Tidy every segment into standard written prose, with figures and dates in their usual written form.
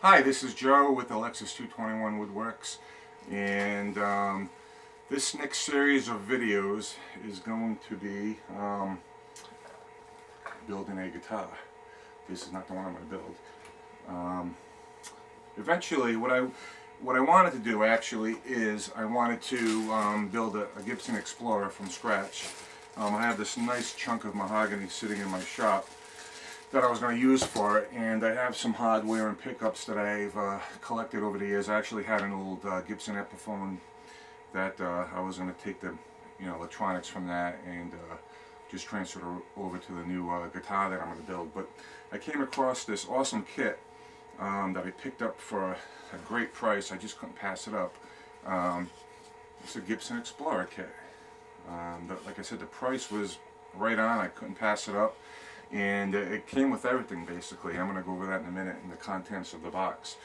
Hi, this is Joe with Alexis 221 Woodworks, and this next series of videos is going to be building a guitar. This is not the one I'm going to build. Eventually, what I wanted to do actually is I wanted to build a Gibson Explorer from scratch. I have this nice chunk of mahogany sitting in my shop that I was going to use for it, and I have some hardware and pickups that I've collected over the years. I actually had an old Gibson Epiphone that I was going to take the electronics from that and just transfer it over to the new guitar that I'm going to build. But I came across this awesome kit that I picked up for a great price. I just couldn't pass it up. It's a Gibson Explorer kit. Like I said, the price was right on. I couldn't pass it up. And it came with everything basically. I'm going to go over that in a minute in the contents of the box.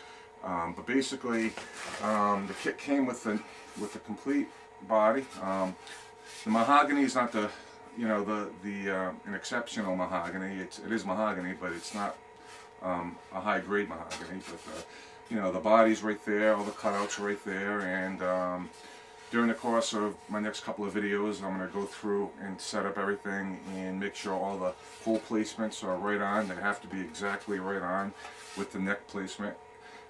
But basically, the kit came with the complete body. The mahogany is not the an exceptional mahogany. It is mahogany, but it's not a high grade mahogany. But the body's right there, all the cutouts right there, and during the course of my next couple of videos, I'm going to go through and set up everything and make sure all the hole placements are right on. They have to be exactly right on with the neck placement.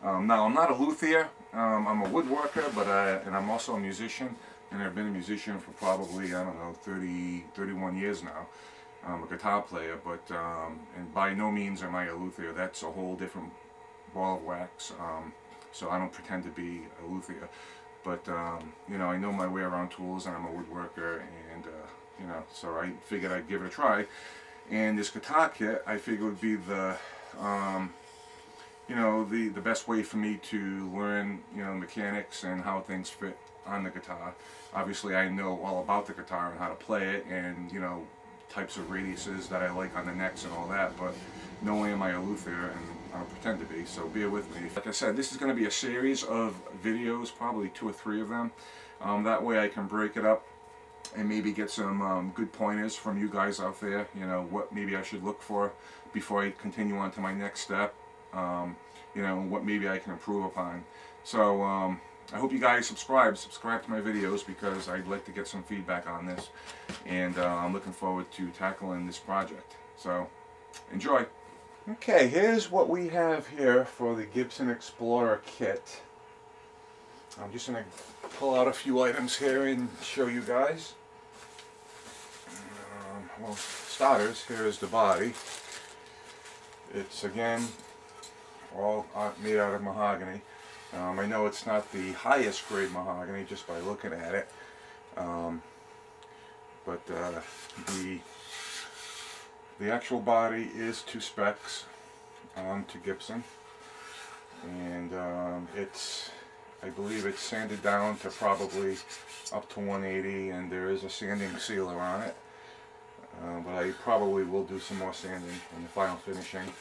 Now, I'm not a luthier. I'm a woodworker, and I'm also a musician. And I've been a musician for probably, I don't know, 31 years now. I'm a guitar player, but and by no means am I a luthier. That's a whole different ball of wax. So I don't pretend to be a luthier. But I know my way around tools, and I'm a woodworker, and so I figured I'd give it a try. And this guitar kit, I figured would be the the best way for me to learn mechanics and how things fit on the guitar. Obviously, I know all about the guitar and how to play it, and types of radiuses that I like on the necks and all that. But no way am I a luthier, and I don't pretend to be, so bear with me. Like I said, this is going to be a series of videos, probably 2 or 3 of them. That way I can break it up and maybe get some good pointers from you guys out there, what maybe I should look for before I continue on to my next step, what maybe I can improve upon. So I hope you guys subscribe to my videos, because I'd like to get some feedback on this, and I'm looking forward to tackling this project. So enjoy. Okay, here's what we have here for the Gibson Explorer kit. I'm just going to pull out a few items here and show you guys. Well, starters, here is the body. It's again all made out of mahogany. I know it's not the highest grade mahogany just by looking at it, but the actual body is to specs to Gibson, and I believe it's sanded down to probably up to 180, and there is a sanding sealer on it, but I probably will do some more sanding in the final finishing.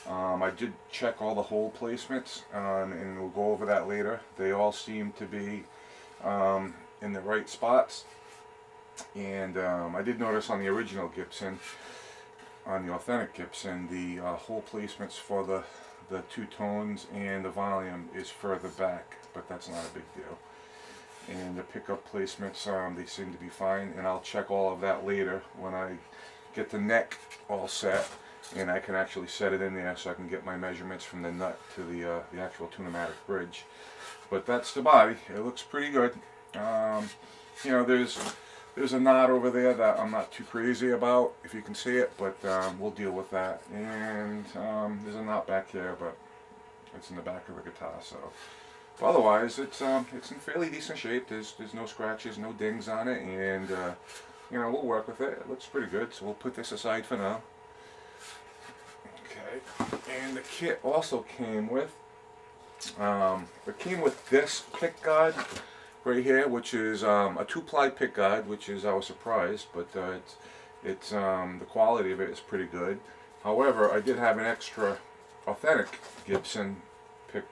I did check all the hole placements, and we'll go over that later. They all seem to be in the right spots, and I did notice on the original Gibson, on the authentic Gibson, the hole placements for the 2 tones and the volume is further back, but that's not a big deal. And the pickup placements, they seem to be fine, and I'll check all of that later when I get the neck all set, and I can actually set it in there so I can get my measurements from the nut to the actual tune-o-matic bridge. But that's the body. It looks pretty good. There's a knot over there that I'm not too crazy about, if you can see it, but we'll deal with that. And there's a knot back here, but it's in the back of the guitar. So, but otherwise, it's in fairly decent shape. There's no scratches, no dings on it, and we'll work with it. It looks pretty good. So we'll put this aside for now. Okay, and the kit also came with this pick guard right here, which is a 2-ply pick guard, which is, I was surprised, but it's the quality of it is pretty good. However, I did have an extra authentic Gibson pick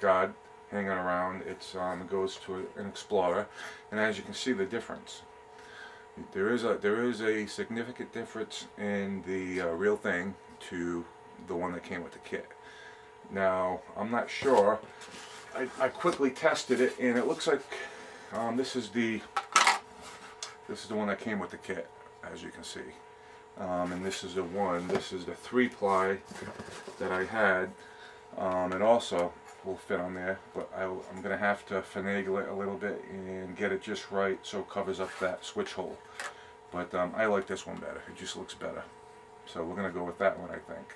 guard hanging around. It goes to an Explorer, and as you can see the difference. There is a significant difference in the real thing to the one that came with the kit. Now, I'm not sure. I quickly tested it, and it looks like this is the one that came with the kit, as you can see. And this is the one. This is the 3-ply that I had. It also will fit on there, but I'm going to have to finagle it a little bit and get it just right so it covers up that switch hole. But I like this one better. It just looks better. So we're going to go with that one, I think.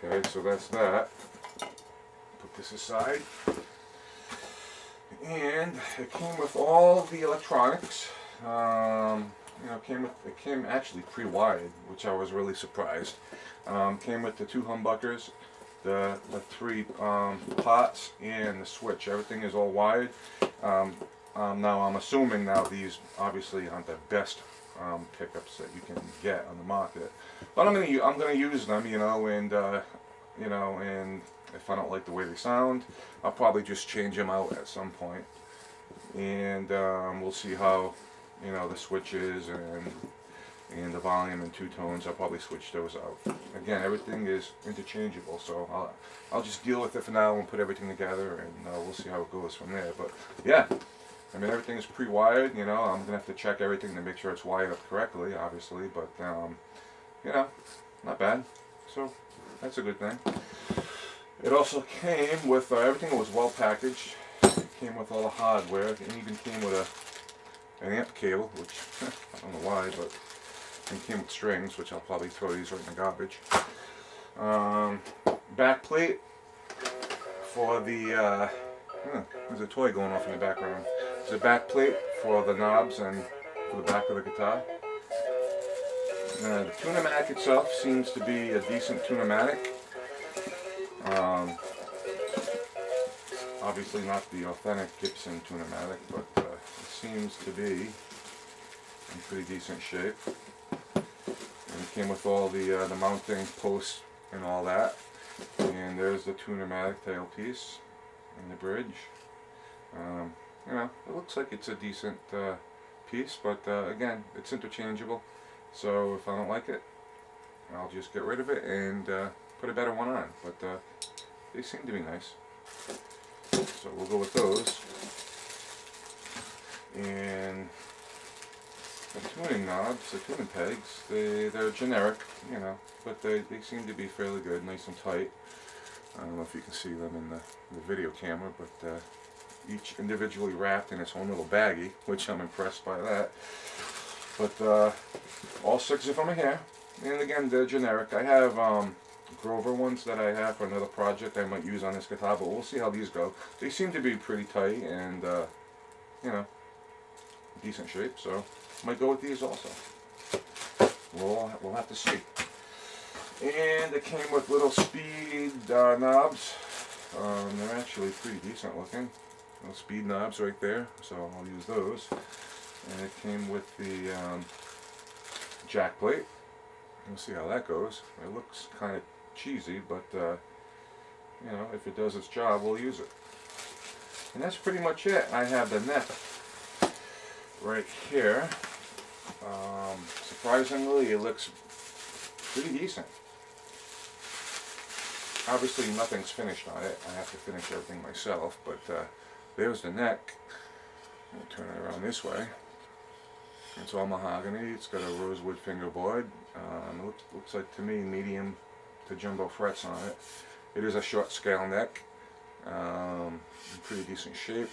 Okay, so that's that. Put this aside. And it came with all the electronics. You know, it came actually pre-wired, which I was really surprised. Came with the 2 humbuckers, the 3 pots, and the switch. Everything is all wired. Now I'm assuming now these obviously aren't the best pickups that you can get on the market, but I'm gonna use them, you know, and if I don't like the way they sound, I'll probably just change them out at some point, and we'll see how, you know, the switches and the volume and 2 tones. I'll probably switch those out. Again, everything is interchangeable, so I'll just deal with it for now and put everything together, and we'll see how it goes from there. But yeah, I mean, everything is pre-wired, you know. I'm gonna have to check everything to make sure it's wired up correctly, obviously, but you know, not bad. So that's a good thing. It also came with everything was well packaged. It came with all the hardware. It even came with an amp cable, which I don't know why, but it came with strings, which I'll probably throw these right in the garbage. Back plate for the there's a toy going off in the background. There's a back plate for the knobs and for the back of the guitar. The Tune-o-matic itself seems to be a decent Tune-o-matic. Obviously not the authentic Gibson Tune-o-matic, but it seems to be in pretty decent shape. And it came with all the mounting posts and all that. And there's the Tune-o-matic tailpiece and the bridge. You know, it looks like it's a decent piece, but again, it's interchangeable. So if I don't like it, I'll just get rid of it and put a better one on. But they seem to be nice, so we'll go with those. And the tuning knobs, the tuning pegs, they're generic, you know, but they seem to be fairly good, nice and tight. I don't know if you can see them in the video camera, but each individually wrapped in its own little baggie, which I'm impressed by that. But all 6 of them are here, and again, they're generic. I have Grover ones that I have for another project I might use on this guitar, but we'll see how these go. They seem to be pretty tight and you know, decent shape, so might go with these also. We'll have to see. And it came with little speed knobs. They're actually pretty decent looking. Little speed knobs right there, so I'll use those. And it came with the jack plate. We'll see how that goes. It looks kind of cheesy, but you know, if it does its job, we'll use it. And that's pretty much it. I have the neck right here. Surprisingly, it looks pretty decent. Obviously, nothing's finished on it. I have to finish everything myself, but there's the neck. We'll turn it around this way. It's all mahogany. It's got a rosewood fingerboard. It looks like to me medium to jumbo frets on it. It is a short scale neck. In pretty decent shape.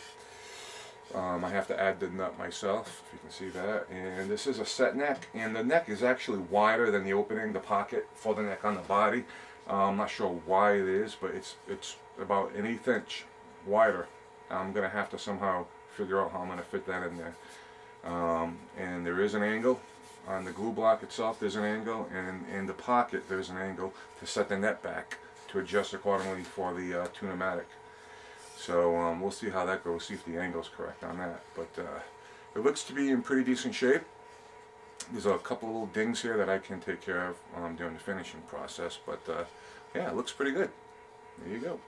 I have to add the nut myself, if you can see that. And this is a set neck, and the neck is actually wider than the opening, the pocket for the neck on the body. I'm not sure why it is, but it's about an 1/8 inch wider. I'm gonna have to somehow figure out how I'm gonna fit that in there. And there is an angle on the glue block itself. There's an angle, and in the pocket there's an angle to set the net back to adjust accordingly for the Tune-o-matic. So we'll see how that goes, see if the angle's correct on that. But it looks to be in pretty decent shape. There's a couple little dings here that I can take care of during the finishing process, but yeah, it looks pretty good. There you go.